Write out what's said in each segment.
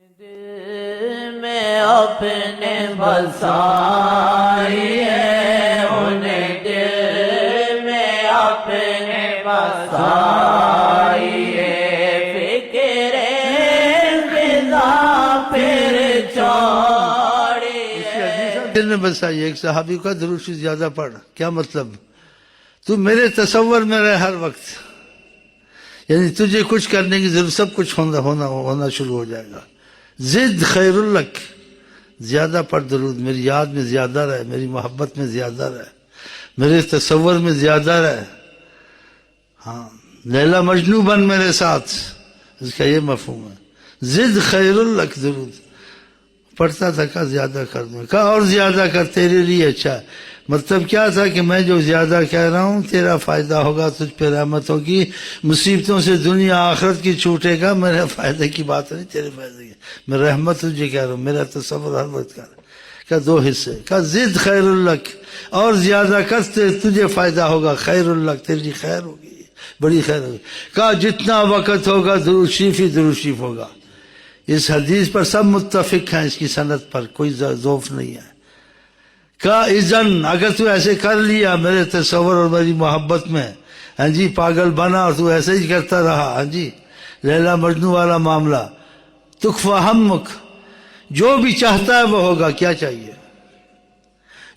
دل میں اپنے بسائیے، انہیں دل میں اپنے بسائیے، فکر خدا پھر چھوڑیے۔ دل میں بسائیے، ایک صحابی کا درود شریف زیادہ پڑھ، کیا مطلب؟ تو میرے تصور میں رہے ہر وقت، یعنی تجھے کچھ کرنے کی ضرورت، سب کچھ ہونا شروع ہو جائے گا۔ زد خیر لک، زیادہ پڑھ درود، میری یاد میں زیادہ رہے، میری محبت میں زیادہ رہے، میرے تصور میں زیادہ رہے۔ ہاں، لیلا مجنوں بن میرے ساتھ، اس کا یہ مفہوم ہے۔ زد خیر لک، درود پڑھتا تھا، کہا زیادہ کر دوں، کہا اور زیادہ کر، تیرے لیے اچھا ہے۔ مطلب کیا تھا کہ میں جو زیادہ کہہ رہا ہوں تیرا فائدہ ہوگا، تجھ پہ رحمت ہوگی، مصیبتوں سے دنیا آخرت کی چھوٹے گا، میرے فائدے کی بات نہیں، تیرے فائدے کی، میں رحمت تجھے کہہ رہا ہوں، میرا تصور ہر وقت کر۔ کہا دو حصے، کہا زد خیر لک، اور زیادہ کر، تجھے فائدہ ہوگا، خیر لک، تیری خیر ہوگی، بڑی خیر ہوگی۔ کہا جتنا وقت ہوگا درود شریف ہی درود شریف ہوگا۔ اس حدیث پر سب متفق ہیں، اس کی سند پر کوئی ذوف نہیں ہے۔ کہا اذن، اگر تو ایسے کر لیا میرے تصور اور میری محبت میں، ہاں جی، پاگل بنا اور تو ایسے ہی کرتا رہا، ہاں جی، لیلا مجنوں والا معاملہ، تکفا ہمک، جو بھی چاہتا ہے وہ ہوگا، کیا چاہیے؟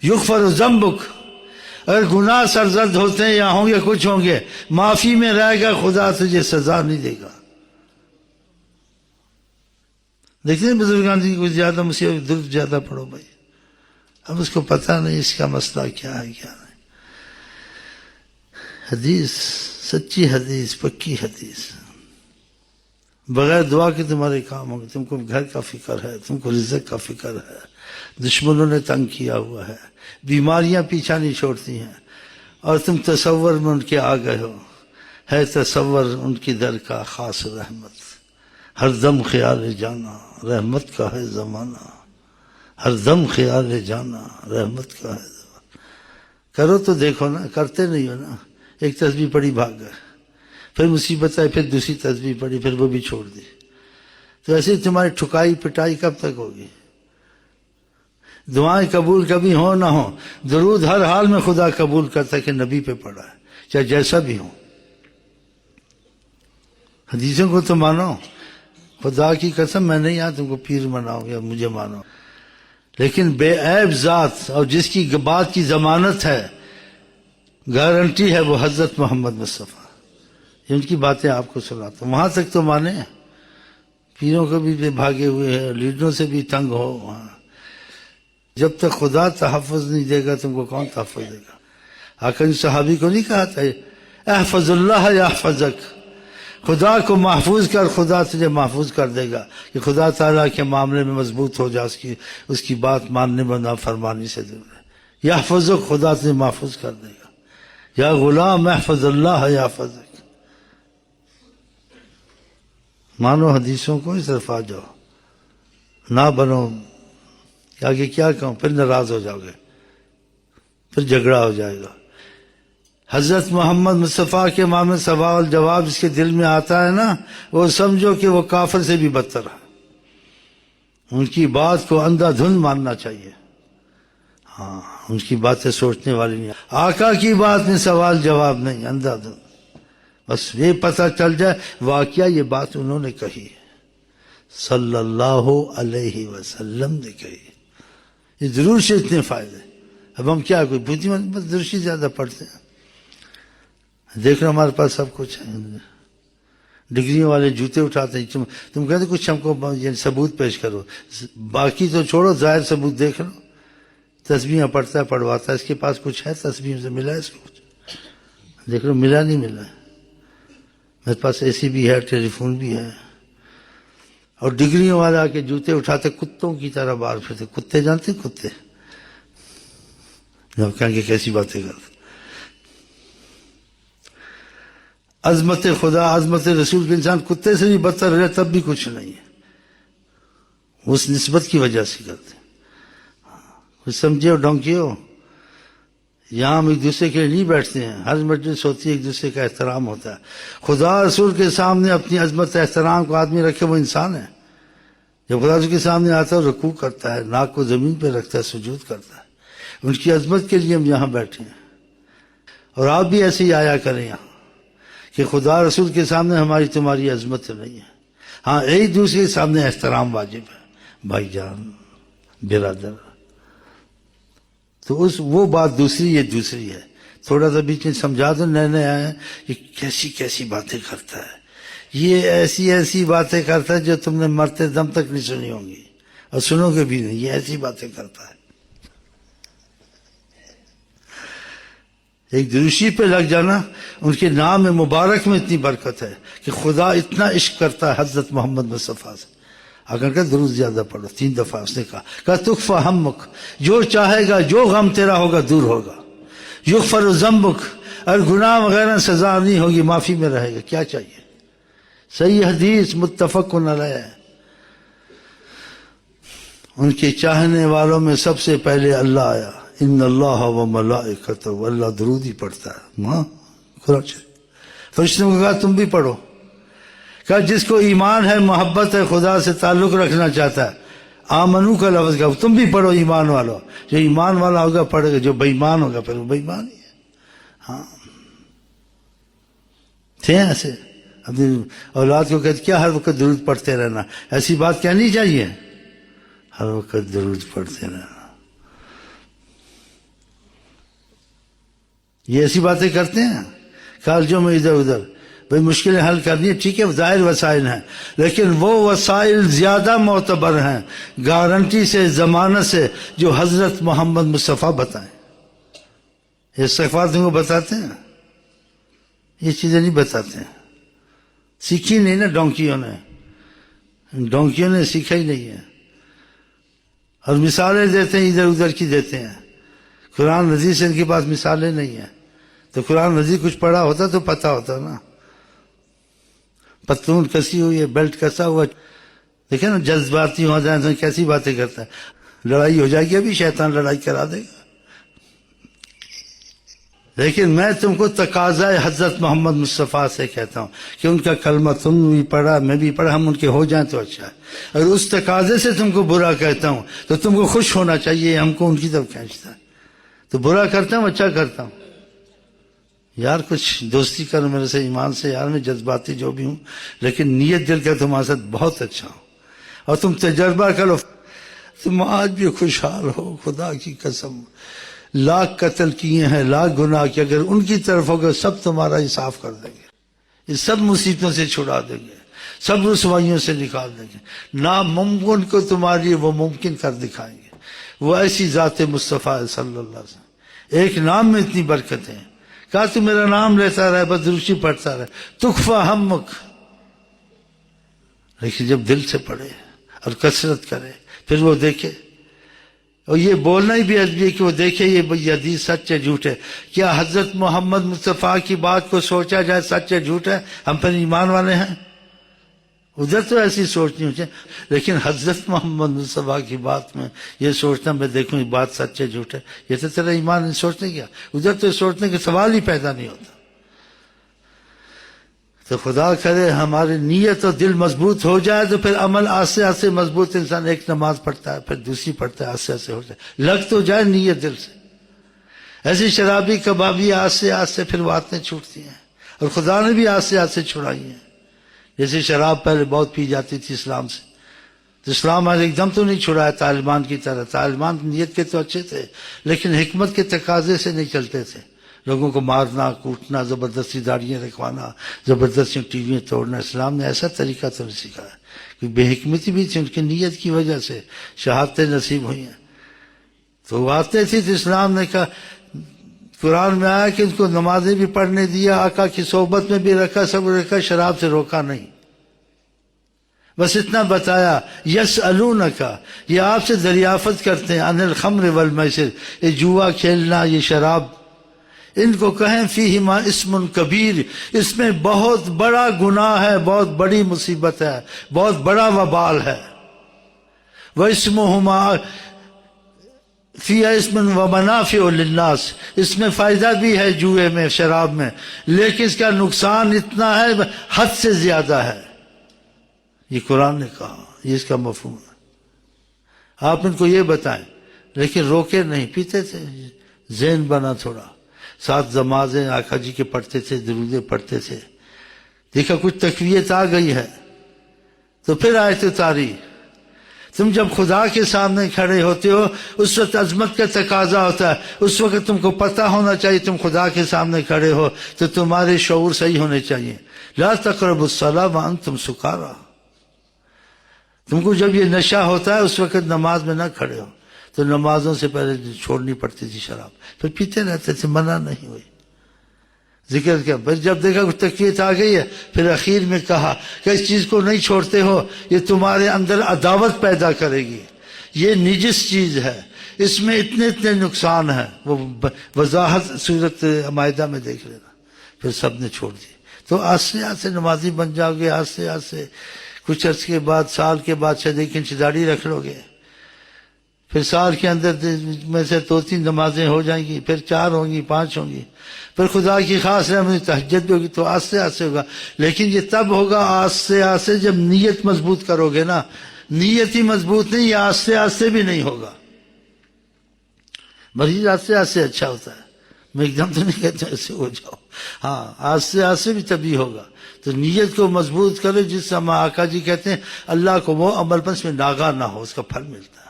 یغفر ذنبک، اگر گناہ سرزد ہوتے ہیں یا ہوں گے کچھ ہوں گے، معافی میں رہے گا، خدا تجھے سزا نہیں دے گا۔ دیکھتے ہیں بزرگان جی کوئی زیادہ مصیبت، درد زیادہ پڑھو بھائی، اب اس کو پتہ نہیں اس کا مسئلہ کیا ہے کیا نہیں۔ حدیث سچی حدیث، پکی حدیث، بغیر دعا کے تمہارے کام ہوں گے۔ تم کو گھر کا فکر ہے، تم کو رزق کا فکر ہے، دشمنوں نے تنگ کیا ہوا ہے، بیماریاں پیچھا نہیں چھوڑتی ہیں، اور تم تصور میں ان کے آ گئے ہو، ہے تصور ان کی در کا خاص رحمت، ہر دم خیال جانا رحمت کا ہے زمانہ، ہر دم خیال جانا رحمت کا ہے زمانہ۔ کرو تو دیکھو نا، کرتے نہیں ہو نا، ایک تسبیح پڑھی بھاگ گئے، پھر مصیبت آئی، پھر دوسری تسبیح پڑھی، پھر وہ بھی چھوڑ دی۔ تو ایسے تمہاری ٹھکائی پٹائی کب تک ہوگی؟ دعائیں قبول کبھی ہوں نہ ہوں، درود ہر حال میں خدا قبول کرتا ہے کہ نبی پہ پڑھا ہے، چاہے جیسا بھی ہو۔ حدیثوں کو تو مانو، خدا کی قسم میں نہیں یہاں تم کو پیر مناؤں یا مجھے مانو، لیکن بے عیب ذات اور جس کی بات کی ضمانت ہے، گارنٹی ہے، وہ حضرت محمد مصطفیٰ۔ یہ ان کی باتیں آپ کو سناتا ہوں، وہاں تک تو مانے، پیروں کو بھی بھاگے ہوئے ہیں، لیڈروں سے بھی تنگ ہو وہاں۔ جب تک خدا تحفظ نہیں دے گا تم کو کون تحفظ دے گا؟ آقا نے صحابی کو نہیں کہا تھا احفظ اللہ یحفظک، خدا کو محفوظ کر، خدا تجھے محفوظ کر دے گا، کہ خدا تعالیٰ کے معاملے میں مضبوط ہو جا، اس کی بات ماننے میں نافرمانی سے دور ہے۔ یحفظک، خدا تجھے محفوظ کر دے گا۔ یا غلام احفظ اللہ یحفظک۔ مانو حدیثوں کو، اس طرف آ جاؤ، نہ بنو کہ آگے کیا کہوں، پھر ناراض ہو جاؤ گے، پھر جھگڑا ہو جائے گا۔ حضرت محمد مصطفیٰ کے معاملے سوال جواب اس کے دل میں آتا ہے نا، وہ سمجھو کہ وہ کافر سے بھی بدتر ہے۔ ان کی بات کو اندھا دھند ماننا چاہیے، ہاں، ان کی باتیں سوچنے والی نہیں۔ آقا کی بات میں سوال جواب نہیں، اندھا دھند، بس یہ پتہ چل جائے واقعہ یہ بات انہوں نے کہی، صلی اللہ علیہ وسلم نے کہی۔ یہ ضرور سے اتنے فائدے، اب ہم کیا کوئی بودھی بس درشی زیادہ پڑھتے ہیں، دیکھ رہے ہمارے پاس سب کچھ ہے، ڈگریوں والے جوتے اٹھاتے ہیں، تم کہتے کچھ ہم کو ثبوت پیش کرو، باقی تو چھوڑو، ظاہر ثبوت دیکھ لو، تسبیحاں پڑھتا ہے، پڑھواتا ہے، اس کے پاس کچھ ہے، تسبیح سے ملا ہے اس کو کچھ، دیکھ لو، ملا نہیں ملا ہے۔ میرے پاس اے سی بھی ہے، ٹیلی فون بھی ہے، اور ڈگریوں والے آ کے جوتے اٹھاتے کتوں کی طرح باہر پھرتے، کتے جانتے کتے، جب کہیں گے کیسی باتیں کرتے۔ عظمت خدا، عظمت رسول کے انسان کتے سے بھی بدتر رہے تب بھی کچھ نہیں ہے، اس نسبت کی وجہ سے کرتے۔ کچھ سمجھے ہو ڈونکی ہو، یہاں ہم ایک دوسرے کے لیے نہیں بیٹھتے ہیں، ہر مجلس ہوتی ہے، ایک دوسرے کا احترام ہوتا ہے۔ خدا رسول کے سامنے اپنی عظمت احترام کو آدمی رکھے وہ انسان ہے، جب خدا کے سامنے آتا ہے رکوع کرتا ہے، ناک کو زمین پہ رکھتا ہے، سجود کرتا ہے. ان کی عظمت کے لیے ہم یہاں بیٹھے ہیں. اور آپ بھی ایسے ہی آیا کریں یہاں کہ خدا رسول کے سامنے ہماری تمہاری عظمت نہیں ہے. ہاں ایک دوسرے کے سامنے احترام واجب ہے، بھائی جان، برادر. تو وہ بات دوسری، یہ دوسری ہے. تھوڑا سا بیچ میں سمجھا دو، نئے نئے آئے ہیں، یہ کیسی کیسی باتیں کرتا ہے، یہ ایسی ایسی باتیں کرتا ہے جو تم نے مرتے دم تک نہیں سنی ہوں گی اور سنو گے بھی نہیں. یہ ایسی باتیں کرتا ہے. ایک دروشی پہ لگ جانا، ان کے نام مبارک میں اتنی برکت ہے کہ خدا اتنا عشق کرتا ہے حضرت محمد مصطفیٰ سے. اگر کہ درود زیادہ پڑھو، 3 دفعہ اس نے کہا تکفی ہمک، جو چاہے گا، جو غم تیرا ہوگا دور ہوگا. یغفر ذنبک، اور گناہ وغیرہ سزا نہیں ہوگی، معافی میں رہے گا. کیا چاہیے؟ صحیح حدیث متفق علیہ ہے. ان کے چاہنے والوں میں سب سے پہلے اللہ آیا. ان اللہ و ملائکتہ، اللہ درود ہی پڑھتا ہے. ہاں قرآن شریف. فرشتوں کو کہا تم بھی پڑھو. کہا جس کو ایمان ہے، محبت ہے، خدا سے تعلق رکھنا چاہتا ہے، آمنو کا لفظ کہا تم بھی پڑھو. ایمان والو، جو ایمان والا ہوگا پڑھے گا، جو بے ایمان ہوگا پھر وہ بے ایمان ہی ہے. ہاں تھے ایسے اپنی اولاد کو کہتے کیا ہر وقت درود پڑھتے رہنا. ایسی بات کہنی چاہیے، ہر وقت درود پڑھتے رہنا. یہ ایسی باتیں کرتے ہیں کالجوں میں ادھر ادھر. بھائی مشکلیں حل کرنی ہے، ٹھیک ہے، ظاہر وسائل ہیں، لیکن وہ وسائل زیادہ معتبر ہیں گارنٹی سے، ضمانت سے، جو حضرت محمد مصطفیٰ بتائیں. یہ استغفار تم کو بتاتے ہیں، یہ چیزیں نہیں بتاتے ہیں. سیکھی نہیں نا ڈونکیوں نے سیکھا ہی نہیں ہے. اور مثالیں دیتے ہیں، ادھر ادھر کی دیتے ہیں. قرآن مجید سے ان کے پاس مثالیں نہیں ہیں. تو قرآن مجید کچھ پڑھا ہوتا تو پتہ ہوتا نا. پتلون کسی ہوئی ہے، بیلٹ کسا ہوا، دیکھیں نا جذباتی ہو جائیں تو کیسی باتیں کرتا ہے. لڑائی ہو جائے گی، ابھی شیطان لڑائی کرا دے گا. لیکن میں تم کو تقاضا حضرت محمد مصطفیٰ سے کہتا ہوں کہ ان کا کلمہ تم بھی پڑھا، میں بھی پڑھا، ہم ان کے ہو جائیں تو اچھا ہے. اور اس تقاضے سے تم کو برا کہتا ہوں تو تم کو خوش ہونا چاہیے، ہم کو ان کی طرف کھینچتا ہے. تو برا کرتا ہوں، اچھا کرتا ہوں. یار کچھ دوستی کرو میرے سے، ایمان سے. یار میں جذباتی جو بھی ہوں، لیکن نیت دل کا تمہارے ساتھ بہت اچھا ہوں. اور تم تجربہ کرو، تم آج بھی خوشحال ہو. خدا کی قسم، لاکھ قتل کیے ہیں، لاکھ گناہ کیے، اگر ان کی طرف ہوگا سب تمہارا انصاف کر دیں گے. یہ سب مصیبتوں سے چھڑا دیں گے، سب رسوائیوں سے نکال دیں گے. ناممکن کو تمہارے لیے وہ ممکن کر دکھائیں گے. وہ ایسی ذات مصطفیٰ صلی اللہ علیہ وسلم. ایک نام میں اتنی برکتیں ہیں. کہا تو میرا نام لیتا رہے، بس درشی پڑھتا رہے، تکفی ہمک. لیکن جب دل سے پڑھے اور کثرت کرے، پھر وہ دیکھے. اور یہ بولنا ہی بھی عجیب ہے کہ وہ دیکھے یہ حدیث سچ ہے جھوٹ ہے. کیا حضرت محمد مصطفیٰ کی بات کو سوچا جائے سچ ہے جھوٹ ہے؟ ہم پر ایمان والے ہیں. ادھر تو ایسی سوچ نہیں ہوتی، لیکن حضرت محمد مصطفیٰ کی بات میں یہ سوچنا، میں دیکھوں یہ بات سچ ہے جھوٹ ہے، یہ تو تیرا ایمان نہیں سوچنے کیا. ادھر تو سوچنے کا سوال ہی پیدا نہیں ہوتا. تو خدا کرے ہماری نیت اور دل مضبوط ہو جائے تو پھر عمل آستے آستے مضبوط. انسان ایک نماز پڑھتا ہے، پھر دوسری پڑھتا ہے، آستے آستے ہو جائے، لگ تو جائے نیت دل سے. ایسی شرابی کبابی آستے آستے پھر باتیں چھوٹتی ہیں، اور خدا نے بھی آستے آستے چھڑائی ہیں. جیسے شراب پہلے بہت پی جاتی تھی اسلام سے، تو اسلام آج ایک دم تو نہیں چھڑایا طالبان کی طرح. طالبان نیت کے تو اچھے تھے، لیکن حکمت کے تقاضے سے نہیں چلتے تھے. لوگوں کو مارنا کوٹنا، زبردستی داڑیاں رکھوانا، زبردستی ٹی ویاں توڑنا. اسلام نے ایسا طریقہ تو نہیں سکھایا. کہ بے حکمتی بھی تھی، ان کی نیت کی وجہ سے شہادتیں نصیب ہوئی ہیں. تو وہ آتے تھے تو اسلام نے کہا، قرآن میں آیا کہ ان کو نمازیں بھی پڑھنے دیا، آقا کی صحبت میں بھی رکھا، سب رکھا، شراب سے روکا نہیں. بس اتنا بتایا، یسألونک، یہ آپ سے دریافت کرتے ہیں، عن الخمر والمیسر، یہ جوا کھیلنا، یہ شراب. ان کو کہیں فیہما اسم کبیر، اس میں بہت بڑا گناہ ہے، بہت بڑی مصیبت ہے، بہت بڑا وبال ہے. واسمہما فی اسم ومنافع للناس، اس میں فائدہ بھی ہے جوئے میں، شراب میں، لیکن اس کا نقصان اتنا ہے حد سے زیادہ ہے. یہ قرآن نے کہا، یہ اس کا مفہوم ہے. آپ ان کو یہ بتائیں، لیکن روکے نہیں. پیتے تھے، ذہن بنا تھوڑا. 7 نمازیں آقا جی کے پڑھتے تھے، درودیں پڑھتے تھے. دیکھا کچھ تقویت آ گئی ہے تو پھر آیت اتاری. تم جب خدا کے سامنے کھڑے ہوتے ہو اس وقت عظمت کا تقاضا ہوتا ہے. اس وقت تم کو پتہ ہونا چاہیے تم خدا کے سامنے کھڑے ہو تو تمہارے شعور صحیح ہونے چاہیے. لا تقربوا الصلاۃ وانتم سکارى. تم کو جب یہ نشہ ہوتا ہے اس وقت نماز میں نہ کھڑے ہو. تو نمازوں سے پہلے چھوڑنی پڑتی تھی شراب، پھر پیتے رہتے تھے، منع نہیں ہوئی. ذکر کیا. پھر جب دیکھا کچھ تقویت آ گئی ہے پھر اخیر میں کہا کہ اس چیز کو نہیں چھوڑتے ہو یہ تمہارے اندر عداوت پیدا کرے گی، یہ نجس چیز ہے، اس میں اتنے نقصان ہیں. وہ وضاحت سورت مائدہ میں دیکھ لینا. پھر سب نے چھوڑ دی. تو آہستہ نمازی بن جاؤ گے. آہستہ کچھ عرصے کے بعد، سال کے بعد شاید 1 انچ داڑھی رکھ لو گے. پھر سال کے اندر میں سے 2-3 نمازیں ہو جائیں گی، پھر 4 ہوں گی، 5 ہوں گی. پھر خدا کی خاص رحمت تہجد بھی ہوگی. تو آہستہ ہوگا. لیکن یہ تب ہوگا آہستہ جب نیت مضبوط کرو گے نا. نیت ہی مضبوط نہیں، یہ آہستہ بھی نہیں ہوگا. مریض آہستہ اچھا ہوتا ہے. میں ایک دم تو نہیں کہتا ایسے ہو جاؤ. ہاں آہستہ بھی تبھی ہوگا. تو نیت کو مضبوط کرو. جس سے ہم آقا جی کہتے ہیں اللہ کو وہ عمل پر اس میں ناغہ نہ ہو، اس کا پھل ملتا ہے.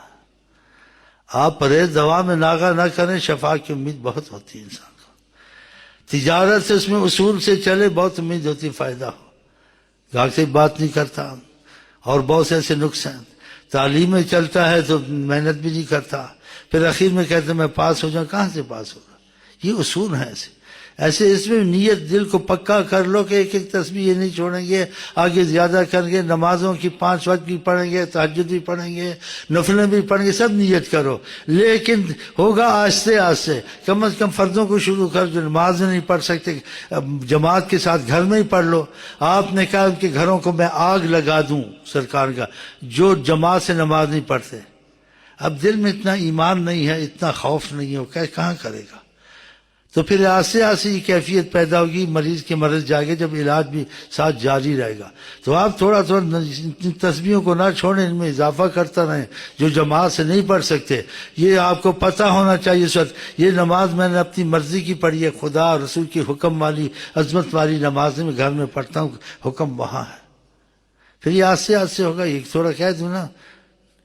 آپ پرہیز دوا میں ناغہ نہ کریں، شفا کی امید بہت ہوتی ہے انسان کو. تجارت سے، اس میں اصول سے چلے، بہت امید ہوتی فائدہ ہو. گاہک سے بات نہیں کرتا، اور بہت سے ایسے نقص ہیں. تعلیم میں چلتا ہے تو محنت بھی نہیں کرتا، پھر اخیر میں کہتے میں پاس ہو جاؤں. کہاں سے پاس ہوگا؟ یہ اصول ہیں ایسے اس میں نیت دل کو پکا کر لو کہ ایک تسبیح یہ نہیں چھوڑیں گے، آگے زیادہ کریں گے. نمازوں کی 5 وقت بھی پڑھیں گے، تہجد بھی پڑھیں گے، نفلیں بھی پڑھیں گے، سب نیت کرو. لیکن ہوگا آہستہ. کم از کم فرضوں کو شروع کر. جو نماز نہیں پڑھ سکتے جماعت کے ساتھ گھر میں ہی پڑھ لو. آپ نے کہا ان کے گھروں کو میں آگ لگا دوں سرکار کا جو جماعت سے نماز نہیں پڑھتے. اب دل میں اتنا ایمان نہیں ہے، اتنا خوف نہیں ہے، کہاں کرے گا؟ تو پھر آہستہ یہ کیفیت پیدا ہوگی. مریض کے مرض جائے گا جب علاج بھی ساتھ جاری رہے گا. تو آپ تھوڑا تسبیحوں کو نہ چھوڑیں، ان میں اضافہ کرتا رہیں. جو جماعت سے نہیں پڑھ سکتے یہ آپ کو پتہ ہونا چاہیے اس وقت یہ نماز میں نے اپنی مرضی کی پڑھی ہے، خدا اور رسول کی حکم والی عظمت والی نماز میں گھر میں پڑھتا ہوں، حکم وہاں ہے. پھر یہ آہستہ ہوگا. ایک تھوڑا کہہ دوں نا،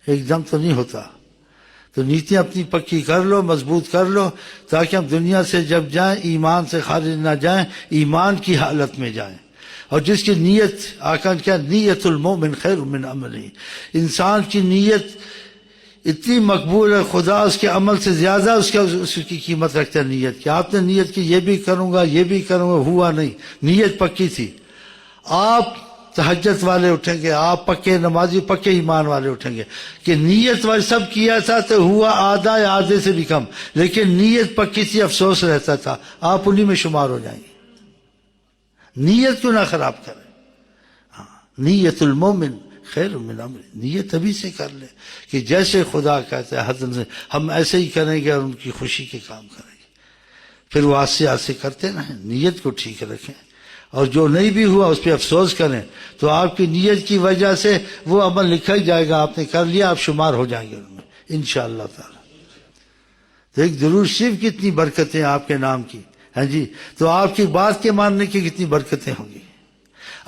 ایک دم تو نہیں ہوتا. تو نیتیں اپنی پکی کر لو، مضبوط کر لو، تاکہ ہم دنیا سے جب جائیں ایمان سے خارج نہ جائیں، ایمان کی حالت میں جائیں. اور جس کی نیت آقا نے کیا نیت المومن خیر من عملی. انسان کی نیت اتنی مقبول ہے، خدا اس کے عمل سے زیادہ اس کی قیمت رکھتا ہے نیت کی. آپ نے نیت کی یہ بھی کروں گا یہ بھی کروں گا، ہوا نہیں. نیت پکی تھی. آپ تہجد والے اٹھیں گے، آپ پکے نمازی پکے ایمان والے اٹھیں گے کہ نیت والے سب کیا تھا تو ہوا آدھا یا آدھے سے بھی کم، لیکن نیت پکی تھی، افسوس رہتا تھا. آپ انہی میں شمار ہو جائیں گے. نیت کیوں نہ خراب کریں. ہاں نیت المومن خیر من عمل. نیت ابھی سے کر لیں کہ جیسے خدا کہتا ہے حضرت سے ہم ایسے ہی کریں گے اور ان کی خوشی کے کام کریں گے. پھر وہ آہستہ کرتے رہیں، نیت کو ٹھیک رکھیں. اور جو نہیں بھی ہوا اس پہ افسوس کریں. تو آپ کی نیت کی وجہ سے وہ عمل لکھا ہی جائے گا. آپ نے کر لیا، آپ شمار ہو جائیں گے ان میں انشاءاللہ تعالی. تو ایک درود شریف کی اتنی برکتیں آپ کے نام کی. ہاں جی. تو آپ کی بات کے ماننے کی کتنی برکتیں ہوں گی.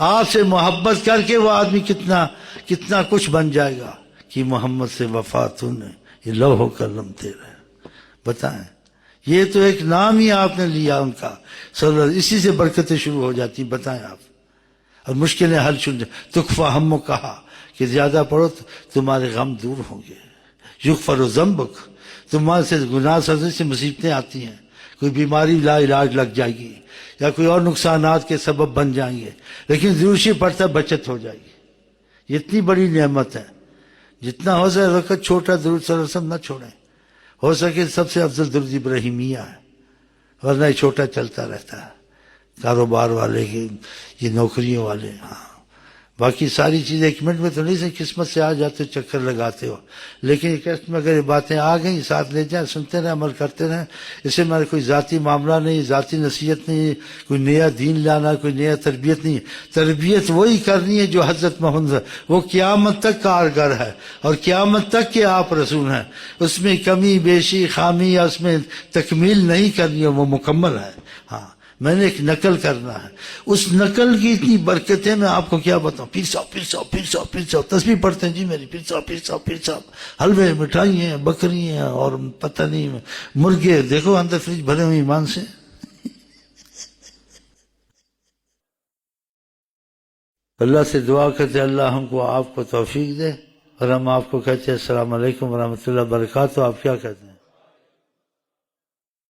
آپ سے محبت کر کے وہ آدمی کتنا کچھ بن جائے گا کہ محمد سے وفا تو نے یہ لوح و قلم تیرے. بتائیں یہ تو ایک نام ہی آپ نے لیا ان کا صلی اللہ علیہ وسلم، اسی سے برکتیں شروع ہو جاتی. بتائیں آپ. اور مشکلیں حل شروع. تکفا ہم کہا کہ زیادہ پڑھو تو تمہارے غم دور ہوں گے. یغفر ذنبک، تمہارے سے گناہ سے مصیبتیں آتی ہیں، کوئی بیماری لا علاج لگ جائے گی یا کوئی اور نقصانات کے سبب بن جائیں گے، لیکن ضروری پڑتا بچت ہو جائے گی. یہ اتنی بڑی نعمت ہے. جتنا ہو سکے وقت چھوٹا درود صلی اللہ علیہ وسلم نہ چھوڑیں. ہو سکے سب سے افضل درود ابراہیمیہ ہے، ورنہ یہ چھوٹا چلتا رہتا ہے. کاروبار والے یہ نوکریوں والے، ہاں باقی ساری چیزیں 1 منٹ میں تو نہیں سے قسمت سے آ جاتے ہو، چکر لگاتے ہو، لیکن ایک قسط میں اگر یہ باتیں آ گئیں ساتھ لے جائیں، سنتے رہیں، عمل کرتے رہیں. اس سے ہمارا کوئی ذاتی معاملہ نہیں، ذاتی نصیحت نہیں، کوئی نیا دین لانا، کوئی نیا تربیت نہیں. تربیت وہی کرنی ہے جو حضرت محمد، وہ قیامت تک کارگر ہے اور قیامت تک کے آپ رسول ہیں. اس میں کمی بیشی خامی یا اس میں تکمیل نہیں کرنی ہے، وہ مکمل ہے. ہاں میں نے ایک نقل کرنا ہے، اس نقل کی اتنی برکتیں میں آپ کو کیا بتاؤں. پیر صاحب تسبیح پڑھتے ہیں جی میری، پیر صاحب حلوے مٹھائی ہیں، بکری ہیں اور پتہ نہیں مرغے، دیکھو اندر فریج بھرے ہوئے ایمان سے. اللہ سے دعا کرتے اللہ ہم کو آپ کو توفیق دے، اور ہم آپ کو کہتے ہیں السلام علیکم ورحمۃ اللہ وبرکاتہ. آپ کیا کہتے ہیں؟